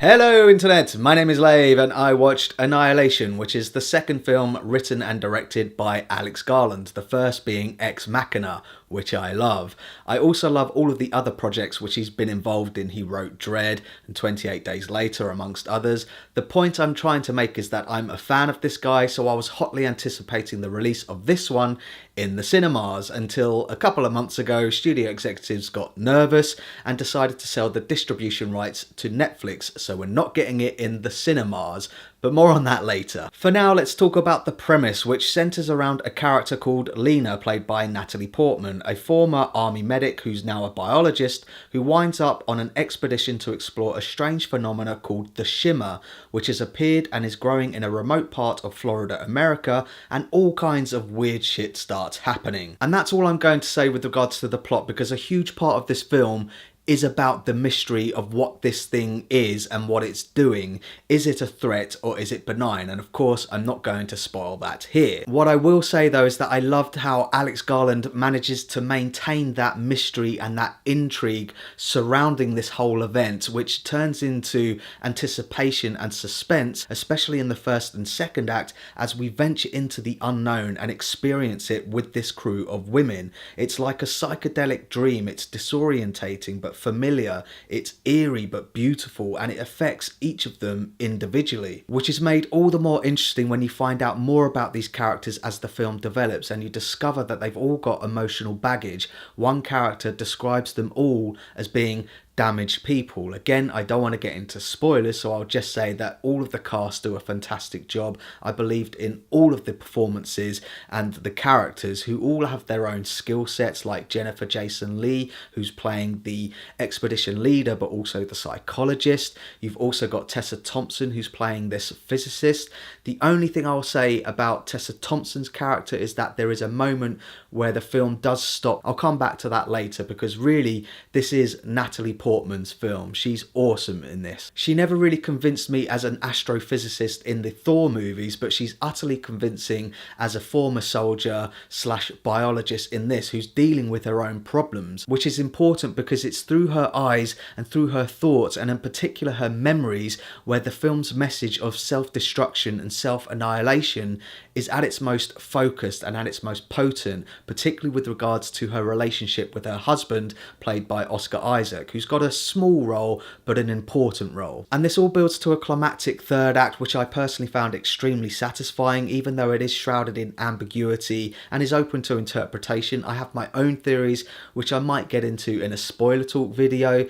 Hello Internet, my name is Lave and I watched Annihilation, which is the second film written and directed by Alex Garland, the first being Ex Machina, which I love. I also love all of the other projects which he's been involved in. He wrote Dread and 28 Days Later, amongst others. The point I'm trying to make is that I'm a fan of this guy, so I was hotly anticipating the release of this one in the cinemas until a couple of months ago studio executives got nervous and decided to sell the distribution rights to Netflix, so we're not getting it in the cinemas. But more on that later. For now, let's talk about the premise, which centres around a character called Leigh, played by Natalie Portman, a former army medic who's now a biologist who winds up on an expedition to explore a strange phenomena called the shimmer, which has appeared and is growing in a remote part of Florida, America, and all kinds of weird shit starts happening. And that's all I'm going to say with regards to the plot, because a huge part of this film is about the mystery of what this thing is and what it's doing. Is it a threat or is it benign? And of course, I'm not going to spoil that here. What I will say though is that I loved how Alex Garland manages to maintain that mystery and that intrigue surrounding this whole event, which turns into anticipation and suspense, especially in the first and second act, as we venture into the unknown and experience it with this crew of women. It's like a psychedelic dream. It's disorientating but familiar, it's eerie but beautiful, and it affects each of them individually, which is made all the more interesting when you find out more about these characters as the film develops and you discover that they've all got emotional baggage. One character describes them all as being damaged people. Again, I don't want to get into spoilers, so I'll just say that all of the cast do a fantastic job. I believed in all of the performances and the characters, who all have their own skill sets, like Jennifer Jason Leigh, who's playing the expedition leader but also the psychologist. You've also got Tessa Thompson, who's playing this physicist. The only thing I'll say about Tessa Thompson's character is that there is a moment where the film does stop. I'll come back to that later, because really this is Natalie Portman's film. She's awesome in this. She never really convinced me as an astrophysicist in the Thor movies, but she's utterly convincing as a former soldier slash biologist in this, who's dealing with her own problems, which is important because it's through her eyes and through her thoughts, and in particular her memories, where the film's message of self-destruction and self-annihilation is at its most focused and at its most potent, particularly with regards to her relationship with her husband, played by Oscar Isaac, who's got a small role but an important role. And this all builds to a climactic third act, which I personally found extremely satisfying, even though it is shrouded in ambiguity and is open to interpretation. I have my own theories, which I might get into in a spoiler talk video,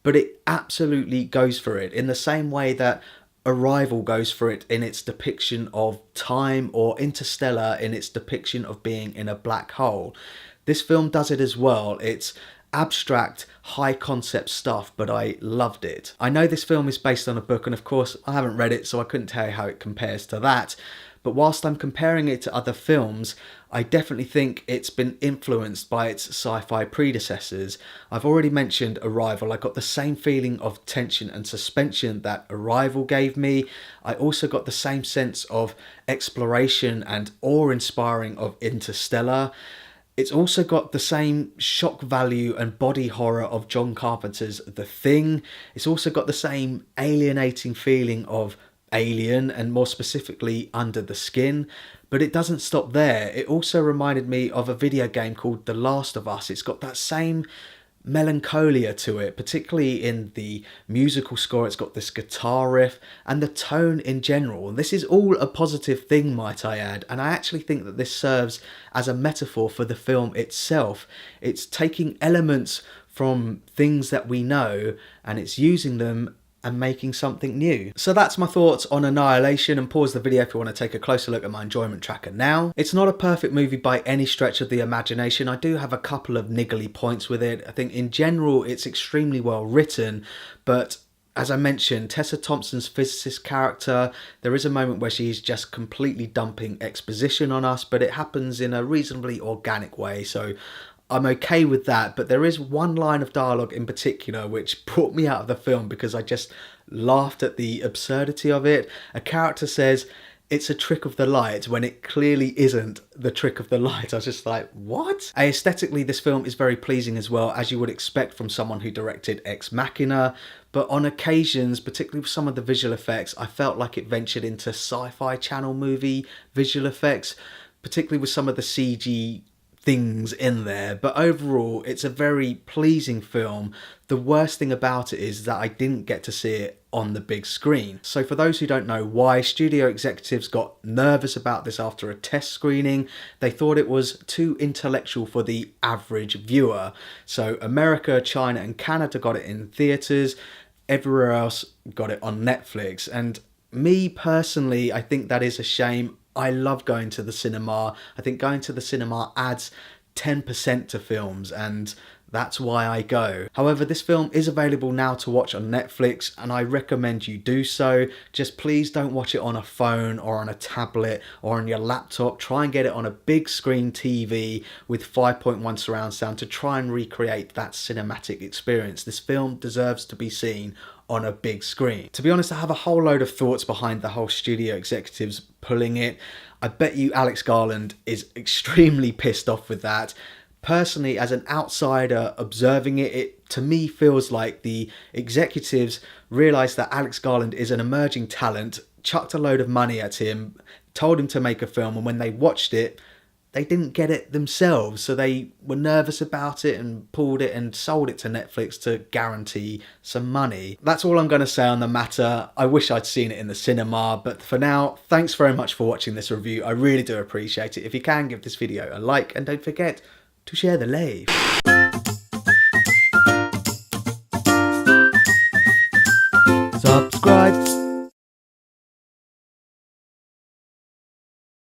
but it absolutely goes for it in the same way that Arrival goes for it in its depiction of time, or Interstellar in its depiction of being in a black hole. This film does it as well. It's abstract, high concept stuff, but I loved it. I know this film is based on a book, and of course I haven't read it, so I couldn't tell you how it compares to that. But whilst I'm comparing it to other films, I definitely think it's been influenced by its sci-fi predecessors. I've already mentioned Arrival. I got the same feeling of tension and suspension that Arrival gave me. I also got the same sense of exploration and awe-inspiring of Interstellar. It's also got the same shock value and body horror of John Carpenter's The Thing. It's also got the same alienating feeling of Alien, and more specifically Under the Skin. But it doesn't stop there. It also reminded me of a video game called The Last of Us. It's got that same melancholia to it, particularly in the musical score. It's got this guitar riff and the tone in general. And this is all a positive thing, might I add. And I actually think that this serves as a metaphor for the film itself. It's taking elements from things that we know and it's using them and making something new. So that's my thoughts on Annihilation, and pause the video if you want to take a closer look at my enjoyment tracker now. It's not a perfect movie by any stretch of the imagination. I do have a couple of niggly points with it. I think in general it's extremely well written, but as I mentioned, Tessa Thompson's physicist character, there is a moment where she's just completely dumping exposition on us, but it happens in a reasonably organic way, so I'm okay with that. But there is one line of dialogue in particular which brought me out of the film because I just laughed at the absurdity of it. A character says, it's a trick of the light when it clearly isn't the trick of the light. I was just like, what? Aesthetically, this film is very pleasing as well, as you would expect from someone who directed Ex Machina, but on occasions, particularly with some of the visual effects, I felt like it ventured into sci-fi channel movie visual effects, particularly with some of the CG things in there. But overall, it's a very pleasing film. The worst thing about it is that I didn't get to see it on the big screen. So for those who don't know why, studio executives got nervous about this after a test screening. They thought it was too intellectual for the average viewer. So America, China and Canada got it in theatres. Everywhere else got it on Netflix. And me personally, I think that is a shame. I love going to the cinema. I think going to the cinema adds 10% to films, and that's why I go. However, this film is available now to watch on Netflix, and I recommend you do so. Just please don't watch it on a phone or on a tablet or on your laptop. Try and get it on a big screen TV with 5.1 surround sound to try and recreate that cinematic experience. This film deserves to be seen on a big screen. To be honest, I have a whole load of thoughts behind the whole studio executives pulling it. I bet you Alex Garland is extremely pissed off with that. Personally, as an outsider observing it, it to me feels like the executives realised that Alex Garland is an emerging talent, chucked a load of money at him, told him to make a film, and when they watched it, they didn't get it themselves, so they were nervous about it and pulled it and sold it to Netflix to guarantee some money. That's all I'm going to say on the matter. I wish I'd seen it in the cinema, but for now, thanks very much for watching this review. I really do appreciate it. If you can, give this video a like and don't forget to share the Lave. Subscribe